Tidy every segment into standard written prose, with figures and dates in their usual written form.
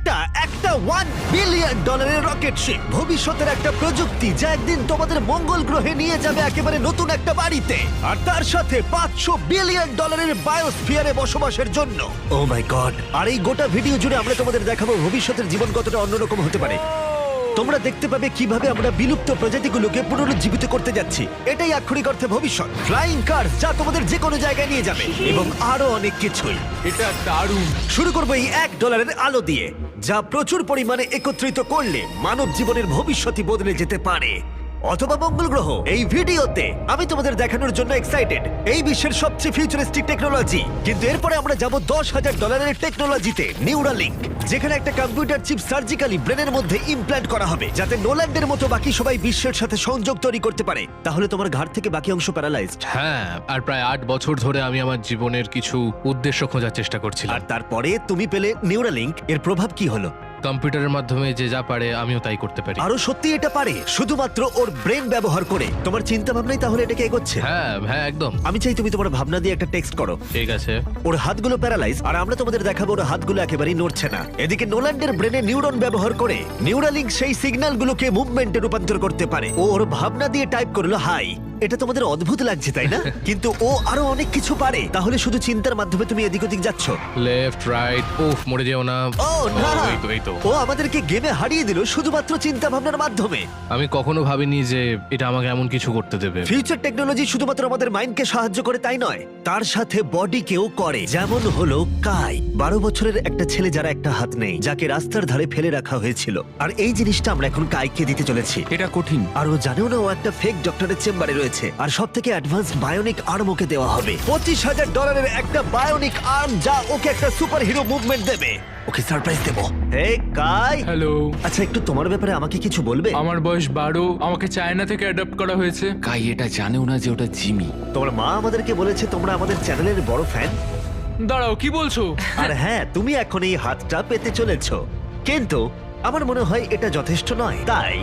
এটা একটা $1 billion rocket ship, ভবিষ্যতের একটা প্রযুক্তি যা একদিন তোমাদের মঙ্গল গ্রহে নিয়ে যাবে একেবারে নতুন একটা বাড়িতে, আর তার সাথে $500 বিলিয়ন বায়োস্ফিয়ারে বসবাসের জন্য। ও মাই গড! আর এই গোটা ভিডিও জুড়ে আমরা তোমাদের দেখাবো ভবিষ্যতের জীবন কতটা অন্যরকম হতে পারে। তোমরা দেখতে পাবে কিভাবে আমরা বিলুপ্ত প্রজাতিগুলোকে পুনরুজ্জীবিত করতে যাচ্ছি। এটাই আক্ষরিক অর্থে ভবিষ্যৎ। ফ্লাইং কার যা তোমাদের যে কোনো জায়গায় নিয়ে যাবে, এবং আরো অনেক কিছুই। এটা দারুণ। শুরু করবো এই $1 আলো দিয়ে, যা প্রচুর পরিমাণে একত্রিত করলে মানব জীবনের ভবিষ্যৎই বদলে যেতে পারে, অথবা মঙ্গল গ্রহ। এই ভিডিওতে আমি তোমাদের দেখানোর জন্য এক্সাইটেড এই বিশ্বের সবচেয়ে ফিউচারিস্টিক টেকনোলজি। কিন্তু এরপরে আমরা যাব $10,000 টেকনোলজিতে, নিউরালিঙ্ক, যেখানে একটা কম্পিউটার চিপ সার্জিক্যালি ব্রেনের মধ্যে ইমপ্ল্যান্ট করা হবে, যাতে নোল্যান্ডের মতো বাকি সবাই বিশ্বের সাথে সংযোগ তৈরি করতে পারে। তাহলে তোমার ঘাড় থেকে বাকি অংশ প্যারালাইজড। হ্যাঁ, আর প্রায় 8 বছর ধরে আমি আমার জীবনের কিছু উদ্দেশ্য খোঁজার চেষ্টা করছিলাম। আর তারপরে তুমি পেলে নিউরালিঙ্ক। এর প্রভাব কি হলো? কম্পিউটারের মাধ্যমে যে যা পারে আমিও তাই করতে পারি। আরো সত্যি এটা পারে, শুধুমাত্র ওর ব্রেন ব্যবহার করে। তোমার চিন্তা ভাবনাই তাহলে এটাকে এগোচ্ছে। হ্যাঁ হ্যাঁ, একদম। আমি চাই তুমি তোমার ভাবনা দিয়ে একটা টেক্সট করো। ঠিক আছে। ওর হাতগুলো প্যারালাইজ, আর আমরা তোমাদের দেখাবো ওর হাতগুলো একেবারেই নড়ছে না। এদিকে নোল্যান্ডের ব্রেনে নিউরন ব্যবহার করে নিউরালিঙ্ক সেই সিগন্যালগুলোকে মুভমেন্টে রূপান্তর করতে পারে। ও ওর ভাবনা দিয়ে টাইপ করলো হাই। এটা তোমাদের অদ্ভুত লাগছে তাই না? কিন্তু ও আরো অনেক কিছু পারে। তাহলে শুধু চিন্তার মাধ্যমে তুমি এদিক ওদিক যাচ্ছ। লেফট রাইট, উফ, মরে যেও না। ও না, এই তো। ও আমাদেরকে গেমে হারিয়ে দিল শুধুমাত্র চিন্তা ভাবনার মাধ্যমে। আমি কখনো ভাবিনি যে এটা আমাকে এমন কিছু করতে দেবে। ফিউচার টেকনোলজি শুধুমাত্র আমাদের মাইন্ডকে সাহায্য করে তাই নয়, তার সাথে বডিকেও করে। যেমন হলো কাই, 12 বছরের একটা ছেলে যারা একটা হাত নেই, যাকে রাস্তার ধারে ফেলে রাখা হয়েছিল। আর এই জিনিসটা আমরা এখন কাইকে দিতে চলেছি। এটা কঠিন। আর ও জানেও না ও একটা ফেক ডক্টরের চেম্বারে রয়েছে। আর সব থেকে অ্যাডভান্সড বায়োনিক আর্ম ওকে দেওয়া হবে। $25,000 একটা বায়োনিক আর্ম, যা ওকে একটা সুপার হিরো মুভমেন্ট দেবে। ওকে সারপ্রাইজ দেবো। হে কাই। হ্যালো, আচ্ছা, একটু তোমার ব্যাপারে আমাকে কিছু বলবে? আমার বয়স 12। আমাকে চায়না থেকে অ্যাডাপ্ট করা হয়েছে। কাই এটা জানেও না যে ওটা জিমি। তোমার মা আমাদেরকে বলেছে তোমরা আমাদের চ্যানেলের বড় ফ্যান। দাঁড়াও, কি বলছো? আর হ্যাঁ, তুমি এখন এই হাতটা পেতে চলেছো, কিন্তু আমার মনে হয় এটা যথেষ্ট নয়। তাই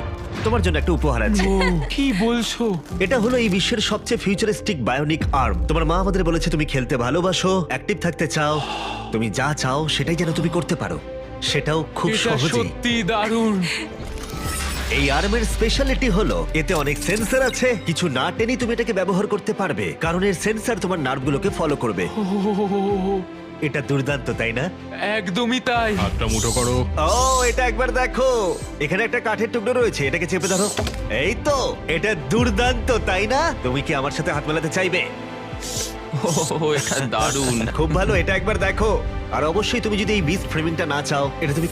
তোমার জন্য একটা উপহার আছে। ও, কি বলছো? এটা হলো এই বিশ্বের সবচেয়ে ফিউচারিস্টিক বায়োনিক আর্ম। তোমার মা আমাদের বলেছে তুমি খেলতে ভালোবাসো, অ্যাক্টিভ থাকতে চাও, তুমি যা চাও সেটাই যেন তুমি করতে পারো, সেটাও খুব এটা সহজেই। সত্যি দারুণ। এই আর্মের স্পেশালিটি হলো এতে অনেক সেন্সর আছে। কিছু না টেনে তুমি এটাকে ব্যবহার করতে পারবে, কারণ এর সেন্সর তোমার নার্ভগুলোকে ফলো করবে। ও, এটা দুর্দান্ত, তাই না? একদমই তাই। হাতটা মুঠো করো। ও, এটা একবার দেখো। এখানে একটা কাঠের টুকরো রয়েছে, এটাকে চেপে ধরো। এই তো, এটা দুর্দান্ত, তাই না? তুমি কি আমার সাথে হাত মেলাতে চাইবে? ও এটা দারুণ। খুব ভালো, এটা একবার দেখো। আর অবশ্যই তুমি যদি এই বিচ ফ্রেমিংটা না চাও, এটা তুমি